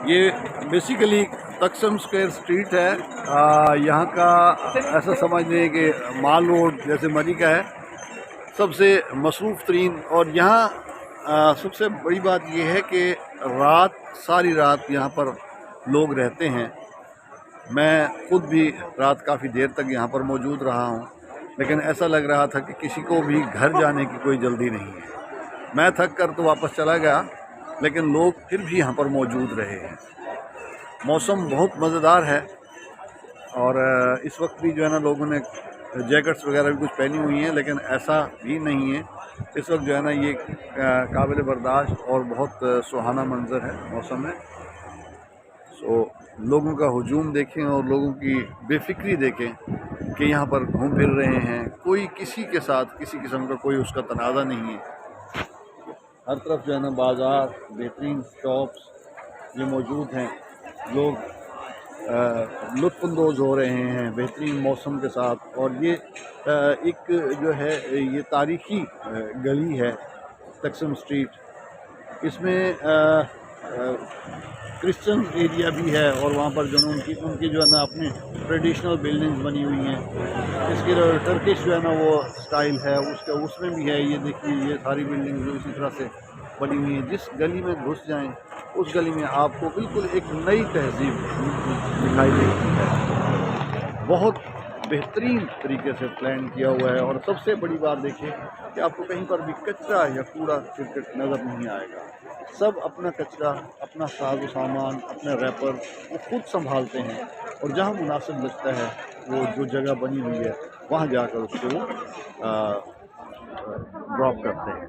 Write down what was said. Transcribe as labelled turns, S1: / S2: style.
S1: یہ بیسیکلی تقسیم square street ہے. یہاں کا ایسا سمجھ لیں کہ مال روڈ جیسے مری کا ہے سب سے مصروف ترین. اور یہاں سب سے بڑی بات یہ ہے کہ ساری رات یہاں پر لوگ رہتے ہیں. میں خود بھی رات کافی دیر تک یہاں پر موجود رہا ہوں، لیکن ایسا لگ رہا تھا کہ کسی کو بھی گھر جانے کی کوئی جلدی نہیں ہے. میں تھک کر تو واپس چلا گیا، لیکن لوگ پھر بھی یہاں پر موجود رہے ہیں. موسم بہت مزیدار ہے، اور اس وقت بھی جو ہے نا لوگوں نے جیکٹس وغیرہ بھی کچھ پہنی ہوئی ہیں، لیکن ایسا بھی نہیں ہے. اس وقت جو ہے نا یہ قابل برداشت اور بہت سہانا منظر ہے موسم ہے. لوگوں کا ہجوم دیکھیں اور لوگوں کی بے فکری دیکھیں کہ یہاں پر گھوم پھر رہے ہیں. کوئی کسی کے ساتھ کسی قسم کا کوئی اس کا تنازع نہیں ہے. ہر طرف جو ہے نا بازار، بہترین شاپس یہ موجود ہیں. لوگ لطف اندوز ہو رہے ہیں بہترین موسم کے ساتھ. اور یہ ایک جو ہے یہ تاریخی گلی ہے تقسیم اسٹریٹ. اس میں کرسچن ایریا بھی ہے، اور وہاں پر جو ہے ان کی جو ہے نا اپنی ٹریڈیشنل بلڈنگز بنی ہوئی ہیں. اس کی ٹرکش جو ہے نا وہ سٹائل ہے اس میں بھی ہے. یہ دیکھیے یہ ساری بلڈنگز اسی طرح سے بنی ہوئی ہیں. جس گلی میں گھس جائیں اس گلی میں آپ کو بالکل ایک نئی تہذیب دکھائی دیتی ہے. بہت بہترین طریقے سے پلان کیا ہوا ہے. اور سب سے بڑی بات دیکھیں کہ آپ کو کہیں پر بھی کچرا یا کوڑا کرکٹ نظر نہیں آئے گا. سب اپنا کچرا، اپنا ساز و سامان، اپنے ریپر وہ خود سنبھالتے ہیں، اور جہاں مناسب لگتا ہے وہ جو جگہ بنی ہوئی ہے وہاں جا کر اس کو ڈراپ کرتے ہیں.